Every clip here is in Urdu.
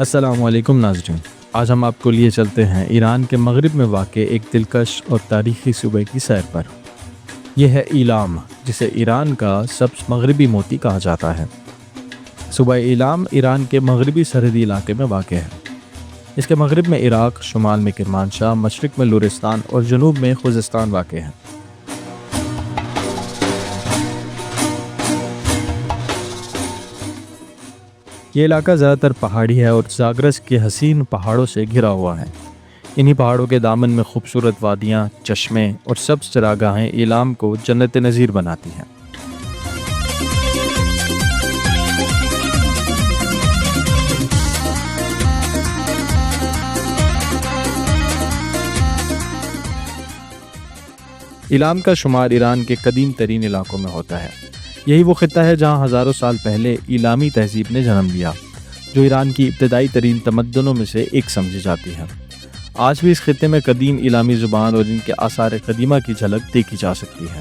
السلام علیکم ناظرین، آج ہم آپ کو لیے چلتے ہیں ایران کے مغرب میں واقع ایک دلکش اور تاریخی صوبے کی سیر پر۔ یہ ہے ایلام، جسے ایران کا سبز مغربی موتی کہا جاتا ہے۔ صوبہ ایلام ایران کے مغربی سرحدی علاقے میں واقع ہے۔ اس کے مغرب میں عراق، شمال میں کرمانشاہ، مشرق میں لورستان اور جنوب میں خوزستان واقع ہیں۔ یہ علاقہ زیادہ تر پہاڑی ہے اور زاگرس کے حسین پہاڑوں سے گھرا ہوا ہے۔ انہی پہاڑوں کے دامن میں خوبصورت وادیاں، چشمے اور سبز چراگاہیں ایلام کو جنت نظیر بناتی ہیں۔ ایلام کا شمار ایران کے قدیم ترین علاقوں میں ہوتا ہے۔ یہی وہ خطہ ہے جہاں ہزاروں سال پہلے ایلامی تہذیب نے جنم لیا، جو ایران کی ابتدائی ترین تمدنوں میں سے ایک سمجھی جاتی ہے۔ آج بھی اس خطے میں قدیم ایلامی زبان اور ان کے آثار قدیمہ کی جھلک دیکھی جا سکتی ہے۔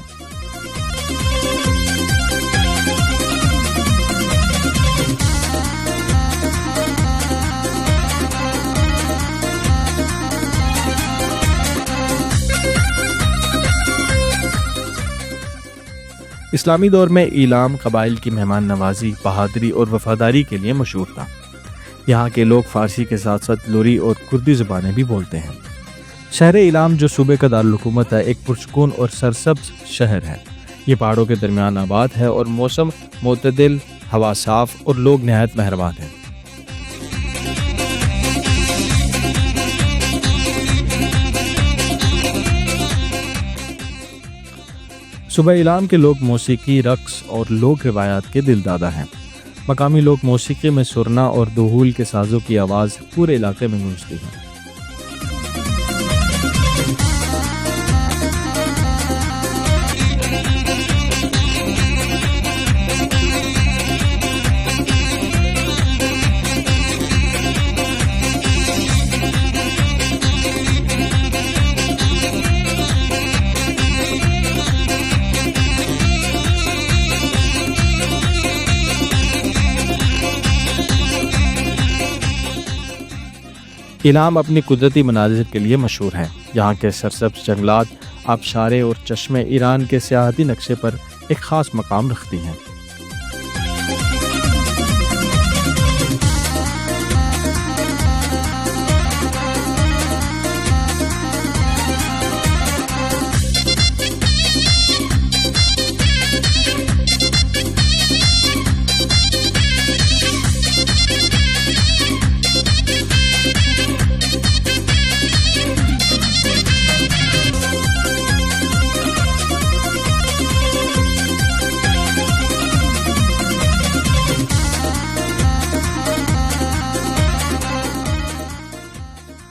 اسلامی دور میں ایلام قبائل کی مہمان نوازی، بہادری اور وفاداری کے لیے مشہور تھا۔ یہاں کے لوگ فارسی کے ساتھ ساتھ لوری اور کردی زبانیں بھی بولتے ہیں۔ شہر ایلام، جو صوبے کا دارالحکومت ہے، ایک پرسکون اور سرسبز شہر ہے۔ یہ پہاڑوں کے درمیان آباد ہے اور موسم معتدل، ہوا صاف اور لوگ نہایت مہربان ہیں۔ صوبہ ایلام کے لوگ موسیقی، رقص اور لوک روایات کے دلدادہ ہیں۔ مقامی لوک موسیقی میں سرنا اور دہول کے سازوں کی آواز پورے علاقے میں گونجتی ہے۔ ایلام اپنی قدرتی مناظر کے لیے مشہور ہے۔ یہاں کے سرسبز جنگلات، آبشاریں اور چشمے ایران کے سیاحتی نقشے پر ایک خاص مقام رکھتی ہیں۔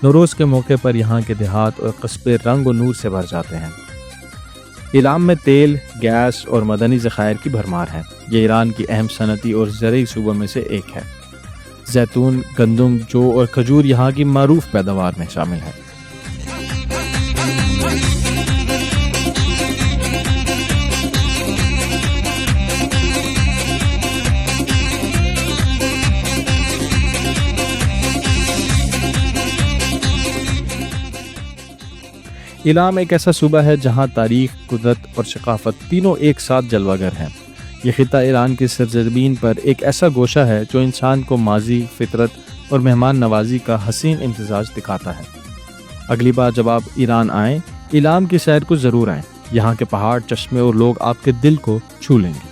نوروز کے موقع پر یہاں کے دیہات اور قصبے رنگ و نور سے بھر جاتے ہیں۔ ایلام میں تیل، گیس اور مدنی ذخائر کی بھرمار ہے۔ یہ ایران کی اہم صنعتی اور زرعی صوبوں میں سے ایک ہے۔ زیتون، گندم، جو اور کھجور یہاں کی معروف پیداوار میں شامل ہے۔ ایلام ایک ایسا صوبہ ہے جہاں تاریخ، قدرت اور ثقافت تینوں ایک ساتھ جلوہ گر ہیں۔ یہ خطہ ایران کی سرزمین پر ایک ایسا گوشہ ہے جو انسان کو ماضی، فطرت اور مہمان نوازی کا حسین امتزاج دکھاتا ہے۔ اگلی بار جب آپ ایران آئیں، ایلام کی سیر کو ضرور آئیں۔ یہاں کے پہاڑ، چشمے اور لوگ آپ کے دل کو چھو لیں گے۔